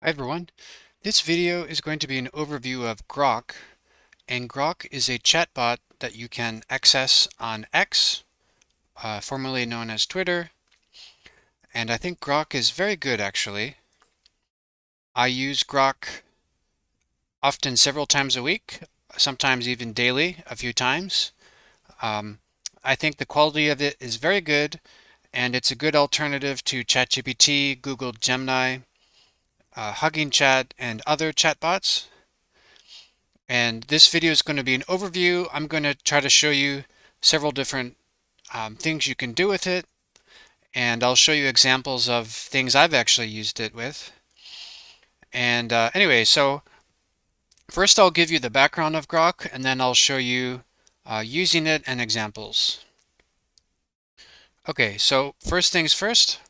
Hi everyone. This video is going to be an overview of Grok, and Grok is a chatbot that you can access on X, formerly known as Twitter, and I think Grok is very good actually. I use Grok often several times a week, sometimes even daily, a few times. Um, I think the quality of it is very good, and it's a good alternative to ChatGPT, Google Gemini, Hugging Chat, and other chatbots. And this video is going to be an overview. I'm going to try to show you several different things you can do with it. And I'll show you examples of things I've actually used it with. And anyway, so first I'll give you the background of Grok, and then I'll show you using it and examples. Okay, so first things first,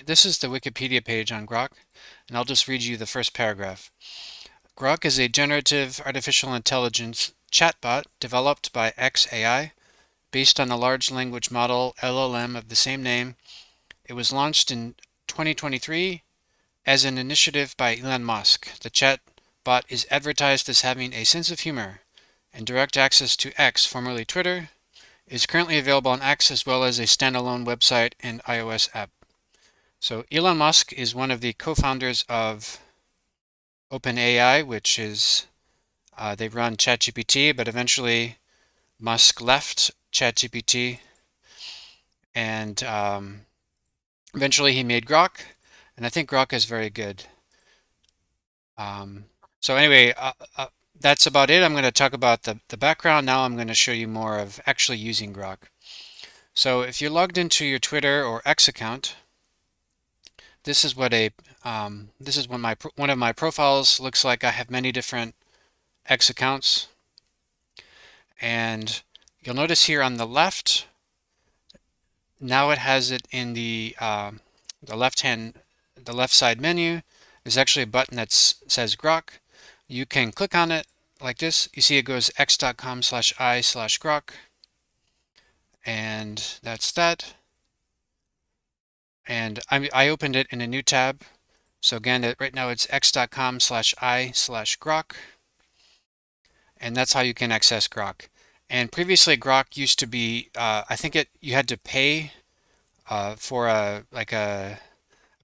this is the Wikipedia page on Grok, and I'll just read you the first paragraph. Grok is a generative artificial intelligence chatbot developed by X AI based on a large language model (LLM) of the same name. It was launched in 2023 as an initiative by Elon Musk. The chatbot is advertised as having a sense of humor and direct access to X, formerly Twitter. It is currently available on X as well as a standalone website and iOS app. So Elon Musk is one of the co-founders of OpenAI, which is they run ChatGPT, but eventually Musk left ChatGPT and eventually he made Grok, and I think Grok is very good. Um, so anyway, that's about it. I'm going to talk about the background. Now I'm going to show you more of actually using Grok. So if you're logged into your Twitter or X account, this is what one of my profiles looks like. I have many different X accounts, and you'll notice here on the left, now it has it in the left side menu. There's actually a button that says Grok. You can click on it like this. You see it goes x.com/i/grok, and that's that. And I opened it in a new tab. So again, right now it's x.com/i/grok, and that's how you can access Grok. And previously, Grok used to be, I think you had to pay for a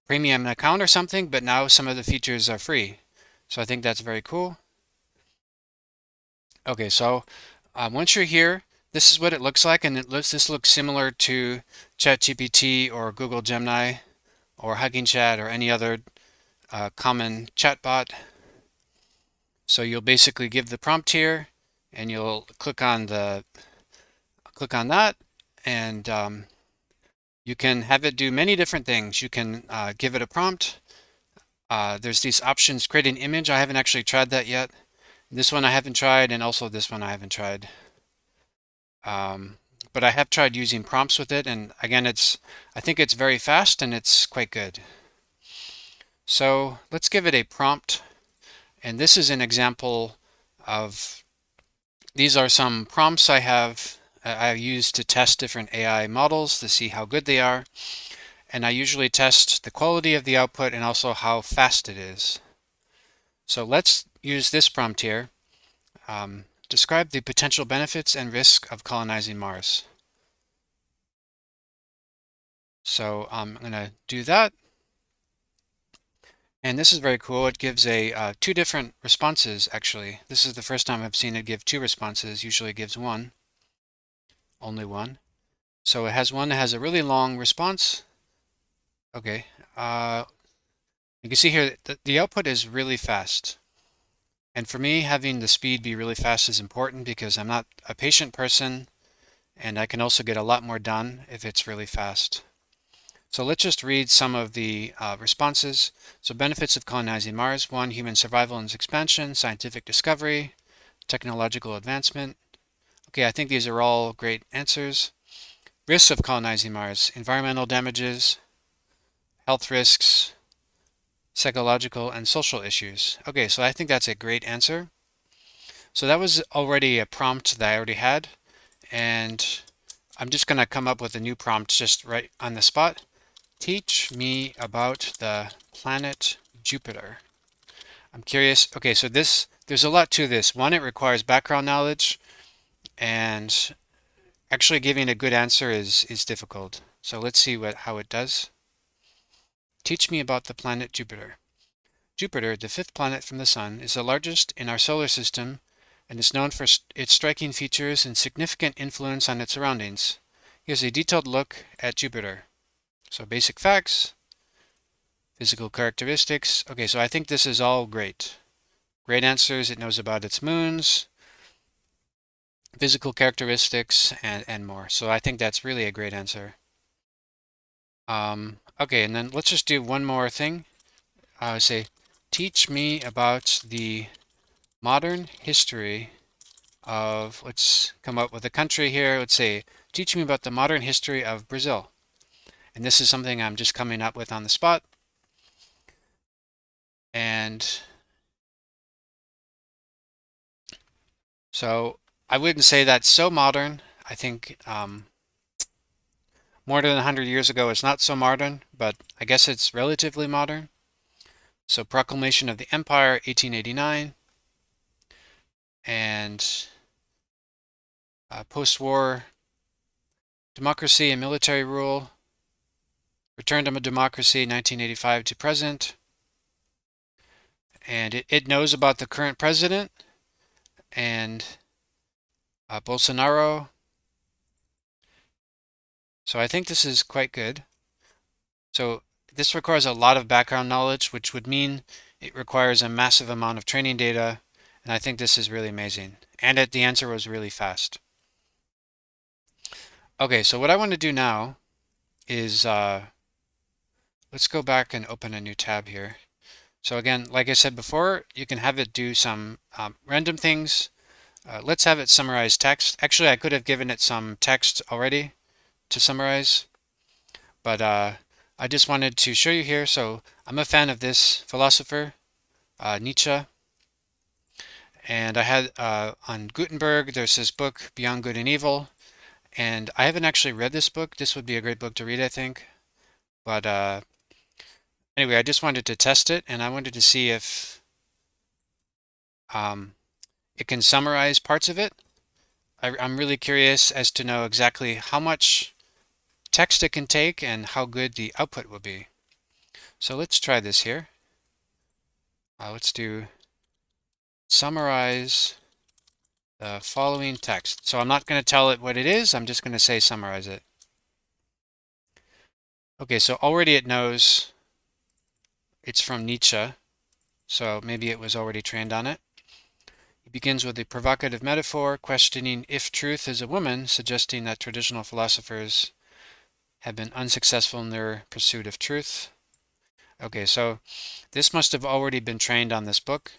premium account or something, but now some of the features are free. So I think that's very cool. Okay, so once you're here, this is what it looks like, and this looks similar to ChatGPT or Google Gemini or Hugging Chat or any other common chatbot. So you'll basically give the prompt here, and you'll click on that, and you can have it do many different things. You can give it a prompt. There's these options, create an image. I haven't actually tried that yet. This one I haven't tried, and also this one I haven't tried. But I have tried using prompts with it, and again, I think it's very fast and it's quite good. So let's give it a prompt, and this is an example of, these are some prompts I use to test different AI models to see how good they are, and I usually test the quality of the output and also how fast it is. So let's use this prompt here. Describe the potential benefits and risk of colonizing Mars. So I'm going to do that. And this is very cool. It gives two different responses, actually. This is the first time I've seen it give two responses. Usually it gives one, only one. So it has one that has a really long response. Okay. You can see here that the output is really fast. And for me, having the speed be really fast is important because I'm not a patient person, and I can also get a lot more done if it's really fast. So let's just read some of the responses. So benefits of colonizing Mars: 1, human survival and expansion; scientific discovery; technological advancement. Okay, I think these are all great answers. Risks of colonizing Mars: environmental damages, health risks, psychological and social issues. Okay, so I think that's a great answer. So that was already a prompt that I already had, and I'm just going to come up with a new prompt just right on the spot. Teach me about the planet Jupiter. I'm curious. Okay, so there's a lot to this. One, it requires background knowledge, and actually giving a good answer is difficult. So let's see how it does. Teach me about the planet Jupiter. Jupiter, the fifth planet from the Sun, is the largest in our solar system and is known for its striking features and significant influence on its surroundings. Here's a detailed look at Jupiter. So basic facts, physical characteristics. Okay, so I think this is all great. Great answers. It knows about its moons, physical characteristics, and more. So I think that's really a great answer. Okay, and then let's just do one more thing. Say, teach me about the modern history of, let's come up with a country here. Let's say, teach me about the modern history of Brazil. And this is something I'm just coming up with on the spot. And so I wouldn't say that's so modern. I think more than 100 years ago is not so modern, but I guess it's relatively modern. So Proclamation of the Empire, 1889, and post-war democracy and military rule, return to democracy, 1985 to present, and it knows about the current president and Bolsonaro. So I think this is quite good. So this requires a lot of background knowledge, which would mean it requires a massive amount of training data, and I think this is really amazing. And the answer was really fast. Okay, so what I want to do now is let's go back and open a new tab here. So again, like I said before, you can have it do some random things. Let's have it summarize text. Actually, I could have given it some text already to summarize, but I just wanted to show you here. So I'm a fan of this philosopher, Nietzsche, and I had on Gutenberg, there's this book, Beyond Good and Evil, and I haven't actually read this book. This would be a great book to read, I think. But anyway, I just wanted to test it, and I wanted to see if it can summarize parts of it. I'm really curious as to know exactly how much text it can take and how good the output will be. So let's try this here. Let's do summarize the following text. So I'm not going to tell it what it is. I'm just going to say summarize it. Okay, so already it knows it's from Nietzsche. So maybe it was already trained on it. He begins with a provocative metaphor, questioning if truth is a woman, suggesting that traditional philosophers have been unsuccessful in their pursuit of truth. Okay, so this must have already been trained on this book,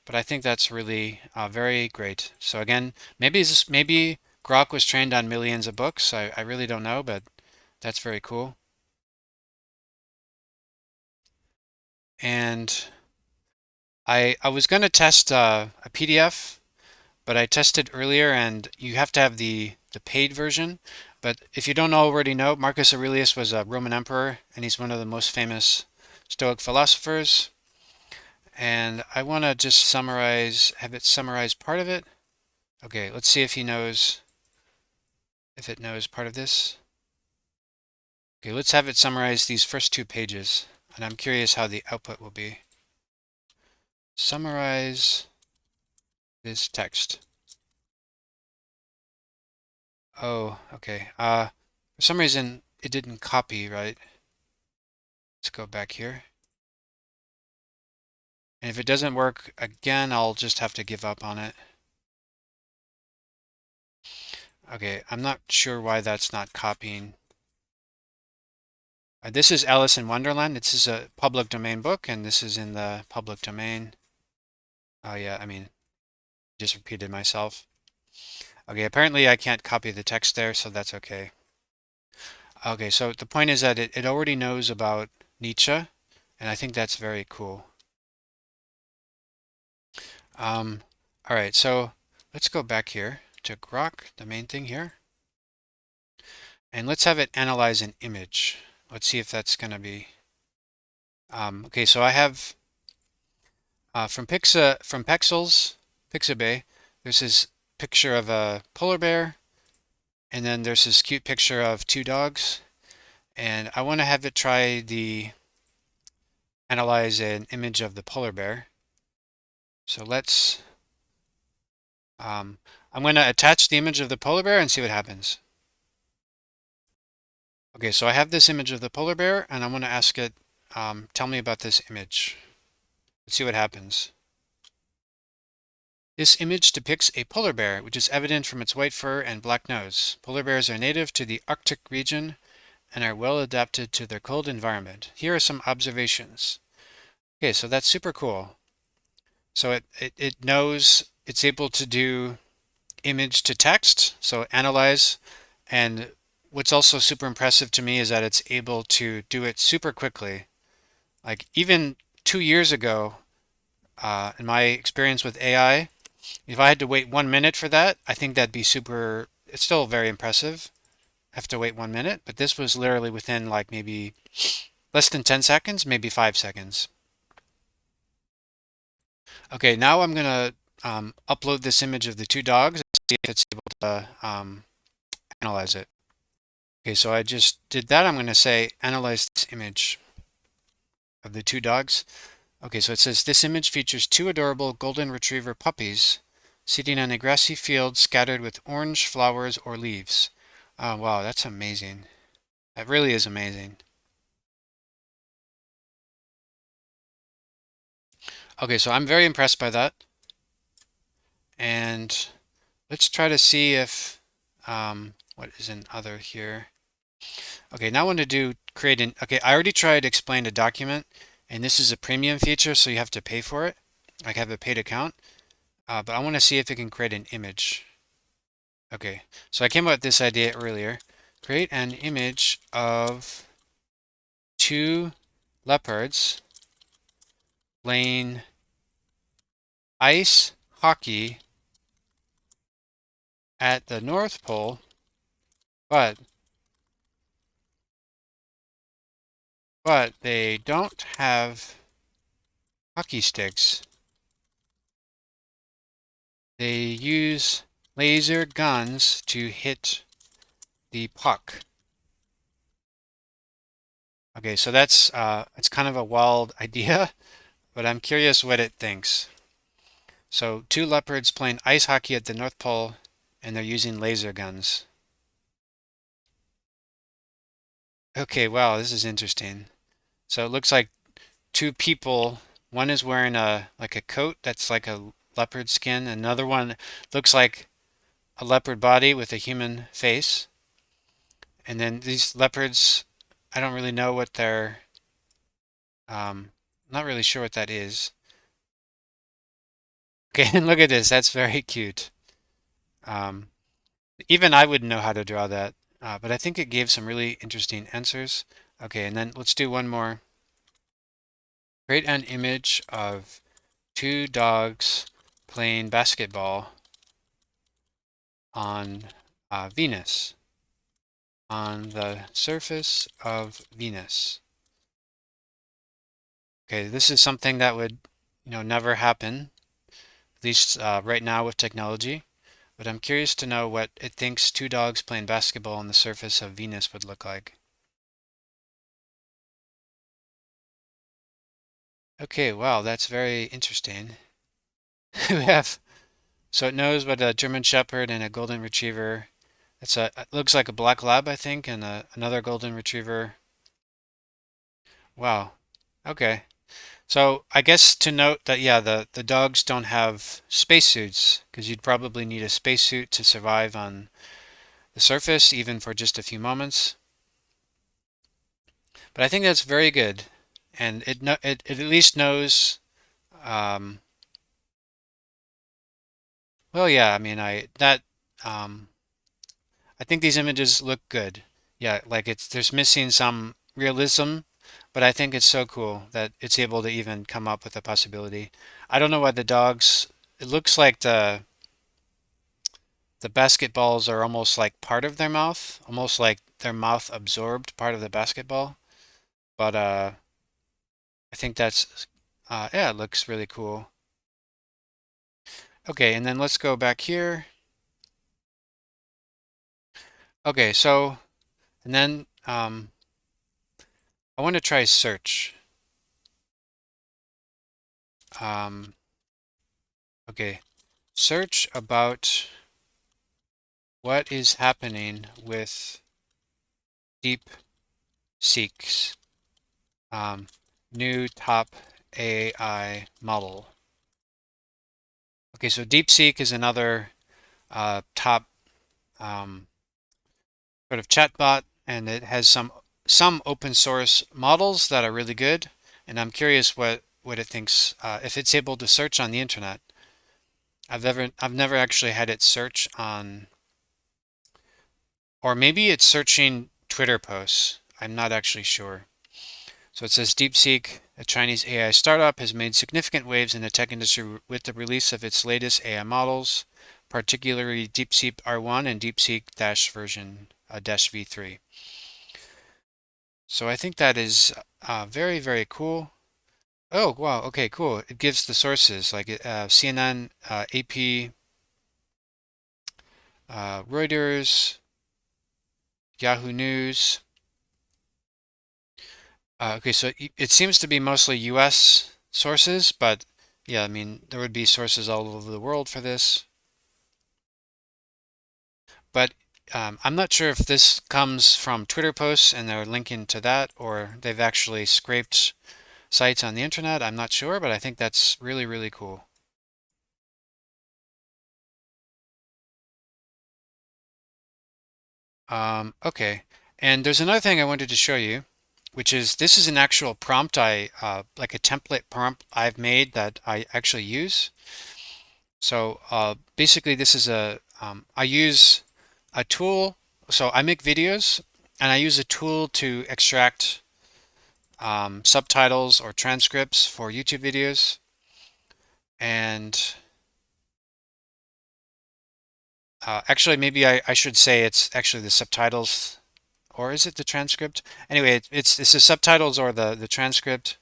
but I think that's really very great. So again, maybe Grok was trained on millions of books. I really don't know, but that's very cool. And I was going to test a PDF, but I tested earlier, and you have to have the paid version. But if you don't already know, Marcus Aurelius was a Roman emperor, and he's one of the most famous Stoic philosophers. And I want to just have it summarize part of it. Okay, let's see if it knows part of this. Okay, let's have it summarize these first two pages, and I'm curious how the output will be. Summarize this text. Oh, okay. For some reason it didn't copy, right? Let's go back here. And if it doesn't work again, I'll just have to give up on it. Okay, I'm not sure why that's not copying. This is Alice in Wonderland. This is a public domain book, and this is in the public domain. Oh yeah, I mean, just repeated myself. Okay, apparently I can't copy the text there, so that's okay. Okay, so the point is that it already knows about Nietzsche, and I think that's very cool. All right, so let's go back here to Grok, the main thing here, and let's have it analyze an image. Let's see if that's going to be. Okay, so I have From Pixabay, there's this picture of a polar bear, and then there's this cute picture of two dogs. And I want to have it try the analyze an image of the polar bear. So um, I'm going to attach the image of the polar bear and see what happens. Okay, so I have this image of the polar bear, and I'm going to ask it, tell me about this image. Let's see what happens. This image depicts a polar bear, which is evident from its white fur and black nose. Polar bears are native to the Arctic region and are well adapted to their cold environment. Here are some observations. Okay, so that's super cool. So it knows it's able to do image to text, so analyze. And what's also super impressive to me is that it's able to do it super quickly. Like even 2 years ago, in my experience with AI, if I had to wait 1 minute for that, I think that'd be super, it's still very impressive. I have to wait 1 minute, but this was literally within like maybe less than 10 seconds, maybe 5 seconds. Okay, now I'm gonna upload this image of the two dogs and see if it's able to analyze it. Okay, so I just did that. I'm gonna say analyze this image of the two dogs. Okay, so it says this image features two adorable golden retriever puppies sitting on a grassy field scattered with orange flowers or leaves. Oh, wow, that's amazing. That really is amazing. Okay, so I'm very impressed by that. And let's try to see if, what is in other here? Okay, now I want to okay, I already tried to explain a document, and this is a premium feature, so you have to pay for it. I have a paid account, but I want to see if it can create an image. Okay, so I came up with this idea earlier. Create an image of two leopards playing ice hockey at the North Pole, but they don't have hockey sticks. They use laser guns to hit the puck. Okay, so that's it's kind of a wild idea, but I'm curious what it thinks. So two leopards playing ice hockey at the North Pole, and they're using laser guns. Okay, wow, this is interesting. So it looks like two people. One is wearing a like a coat that's like a leopard skin. Another one looks like a leopard body with a human face. And then these leopards, I don't really know what they're, not really sure what that is. Okay, and look at this. That's very cute. Um, Even I wouldn't know how to draw that, but I think it gave some really interesting answers. Okay, and then let's do one more. Create an image of two dogs playing basketball on Venus, on the surface of Venus. Okay, this is something that would, never happen, at least right now with technology. But I'm curious to know what it thinks two dogs playing basketball on the surface of Venus would look like. Okay, wow, that's very interesting. We have, so it knows what a German Shepherd and a Golden Retriever. It looks like a Black Lab, I think, and another Golden Retriever. Wow. Okay. So I guess to note that, yeah, the dogs don't have spacesuits because you'd probably need a spacesuit to survive on the surface, even for just a few moments. But I think that's very good, and it at least knows. Um, well, yeah, I mean, um, I think these images look good. Yeah, like there's missing some realism, but I think it's so cool that it's able to even come up with a possibility. I don't know why the dogs. It looks like the basketballs are almost like part of their mouth, almost like their mouth absorbed part of the basketball. But I think that's Yeah, it looks really cool. Okay, and then let's go back here. Okay, so, and then I want to try search. Um, okay, search about what is happening with deep seeks. Um, new top AI model. Okay, so DeepSeek is another top um, sort of chatbot, and it has some open source models that are really good. And I'm curious what it thinks if it's able to search on the internet. I've never actually had it search on, or maybe it's searching Twitter posts. I'm not actually sure. So it says DeepSeek, a Chinese AI startup, has made significant waves in the tech industry with the release of its latest AI models, particularly DeepSeek R1 and DeepSeek Dash version Dash V3. So I think that is very, very cool. Oh, wow. Okay, cool. It gives the sources like CNN, AP, Reuters, Yahoo News. Okay, so it seems to be mostly US sources, but yeah, I mean, there would be sources all over the world for this. But I'm not sure if this comes from Twitter posts and they're linking to that, or they've actually scraped sites on the internet. I'm not sure, but I think that's really, really cool. Okay, and there's another thing I wanted to show you, which is this is an actual prompt like a template prompt I've made that I actually use. So basically, this is I use a tool. So I make videos, and I use a tool to extract subtitles or transcripts for YouTube videos. And actually, maybe I should say it's actually the subtitles, or is it the transcript? Anyway, it's the subtitles or the transcript.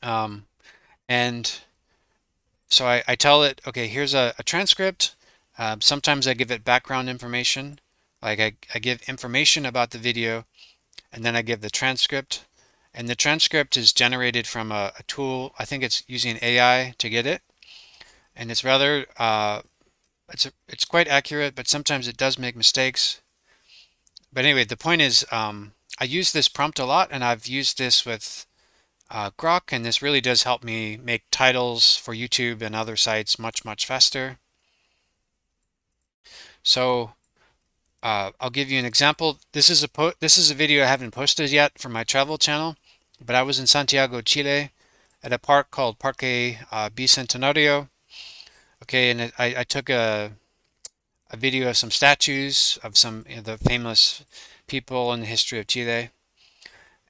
Um, and so I tell it, okay, here's a transcript. Sometimes I give it background information, like I give information about the video, and then I give the transcript. And the transcript is generated from a tool. I think it's using AI to get it, and it's rather it's quite accurate, but sometimes it does make mistakes. But anyway, the point is, I use this prompt a lot, and I've used this with Grok, and this really does help me make titles for YouTube and other sites much, much faster. So I'll give you an example. This is a video I haven't posted yet for my travel channel, but I was in Santiago, Chile, at a park called Parque Bicentenario. Okay, and I took a video of some statues of some the famous people in the history of Chile.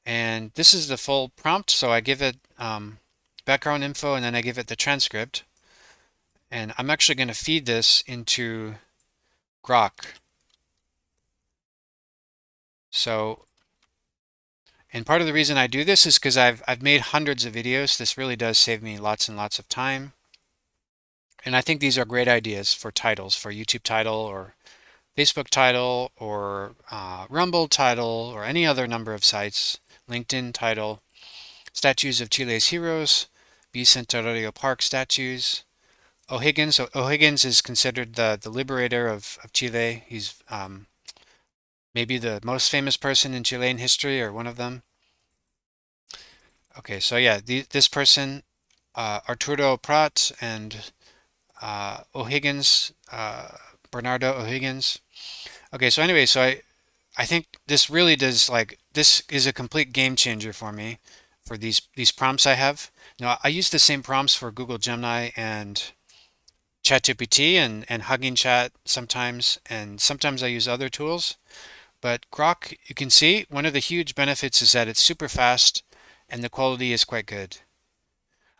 And this is the full prompt, so I give it background info and then I give it the transcript. And I'm actually going to feed this into Grok. So, and part of the reason I do this is because I've made hundreds of videos. This really does save me lots and lots of time. And I think these are great ideas for titles, for YouTube title or Facebook title or Rumble title or any other number of sites, LinkedIn title, statues of Chile's heroes, Bicentenario Park statues, O'Higgins. So O'Higgins is considered the liberator of Chile. He's maybe the most famous person in Chilean history or one of them. Okay, so yeah, this person, Arturo Prat and O'Higgins, Bernardo O'Higgins. Okay, so anyway, I think this really does like this is a complete game changer for me for these prompts I have. Now I use the same prompts for Google Gemini and ChatGPT and Hugging Chat sometimes, and sometimes I use other tools. But Grok, you can see one of the huge benefits is that it's super fast and the quality is quite good.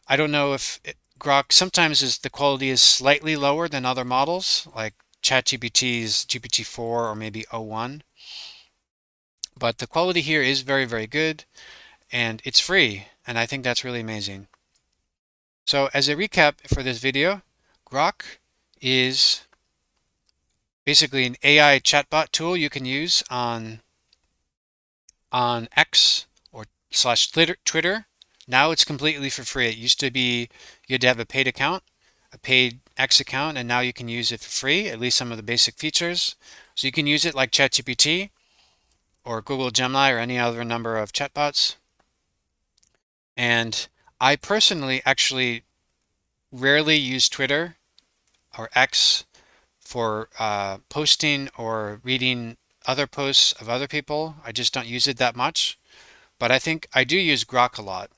I don't know if Grok sometimes is the quality is slightly lower than other models like ChatGPT's GPT-4 or maybe o1. But the quality here is very, very good and it's free. and I think that's really amazing. So as a recap for this video, Grok is basically an AI chatbot tool you can use on X or slash Twitter. Now it's completely for free. It used to be you had to have a paid account, a paid X account, and now you can use it for free, at least some of the basic features. So you can use it like ChatGPT or Google Gemini or any other number of chatbots. And I personally actually rarely use Twitter or X for posting or reading other posts of other people. I just don't use it that much. But I think I do use Grok a lot.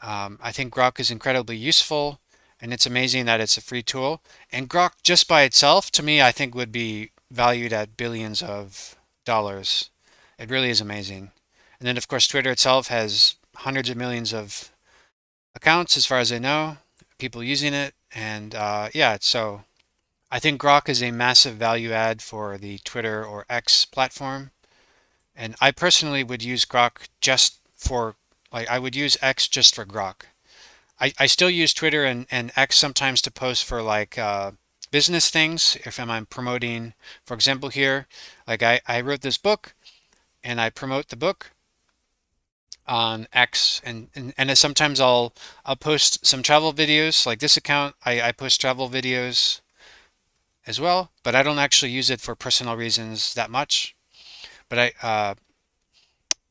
I think Grok is incredibly useful, and it's amazing that it's a free tool. And Grok just by itself, to me, I think would be valued at billions of dollars. It really is amazing. And then, of course, Twitter itself has hundreds of millions of accounts, as far as I know, people using it. And yeah, so I think Grok is a massive value add for the Twitter or X platform. And I personally would use Grok just for, like, I would use X just for Grok. I still use Twitter and X sometimes to post for like business things. If I'm promoting, for example, here, like I wrote this book and I promote the book on X and sometimes I'll post some travel videos like this account. I post travel videos as well, but I don't actually use it for personal reasons that much. But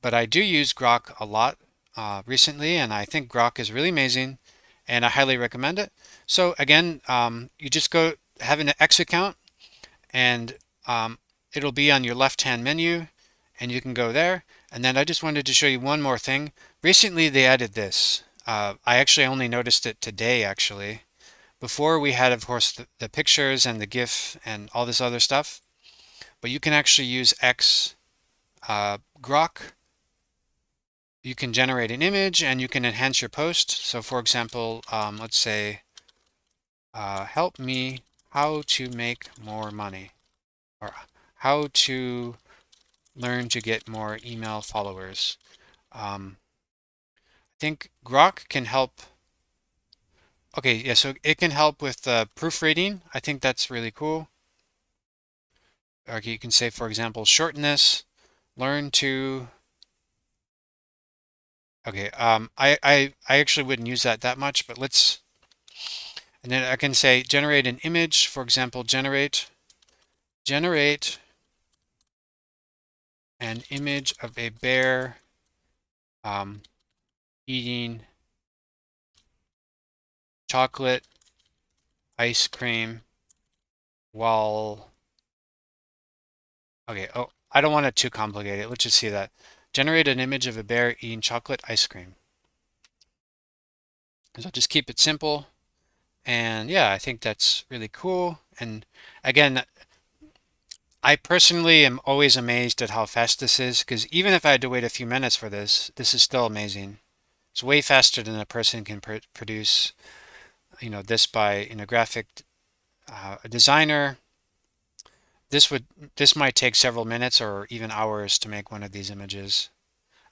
I do use Grok a lot recently, and I think Grok is really amazing, and I highly recommend it. So again, you just go have an X account, and it'll be on your left-hand menu, and you can go there. And then I just wanted to show you one more thing. Recently, they added this. I actually only noticed it today, actually. Before we had, of course, the pictures and the GIF and all this other stuff, but you can actually use X Grok. You can generate an image and you can enhance your post. So for example, let's say, help me how to make more money or how to learn to get more email followers. I think Grok can help. Okay, yeah, so it can help with proofreading. I think that's really cool. Or you can say, for example, shorten this, learn to. Okay, I actually wouldn't use that much, but let's. And then I can say generate an image, for example, generate an image of a bear eating chocolate ice cream while, okay, oh, I don't want it too complicated. Let's just see that. Generate an image of a bear eating chocolate ice cream. So just keep it simple. And yeah, I think that's really cool. And again, I personally am always amazed at how fast this is, because even if I had to wait a few minutes for this, this is still amazing. It's way faster than a person can produce, this by, graphic a designer. This might take several minutes or even hours to make one of these images.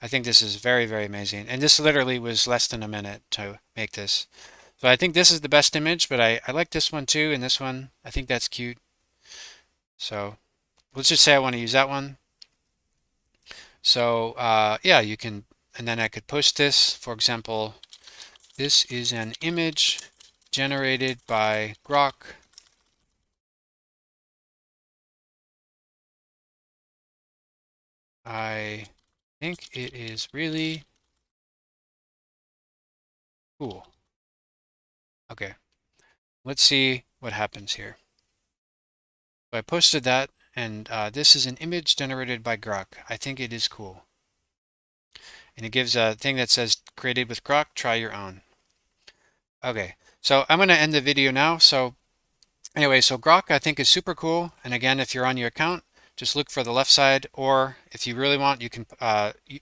I think this is very, very amazing. And this literally was less than a minute to make this. So I think this is the best image, but I like this one too, and this one. I think that's cute. So let's just say I want to use that one. So yeah, you can, and then I could post this. For example, this is an image generated by Grok. I think it is really cool. Okay, let's see what happens here. So I posted that, and this is an image generated by Grok. I think it is cool. And it gives a thing that says created with Grok, try your own. Okay, so I'm going to end the video now. So anyway, so Grok I think is super cool. And again, if you're on your account, just look for the left side, or if you really want, you can,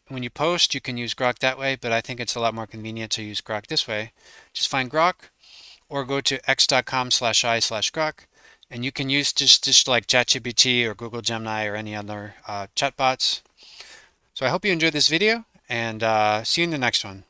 when you post, you can use Grok that way, but I think it's a lot more convenient to use Grok this way. Just find Grok or go to x.com/i/Grok, and you can use just like ChatGPT or Google Gemini or any other chatbots. So I hope you enjoyed this video, and see you in the next one.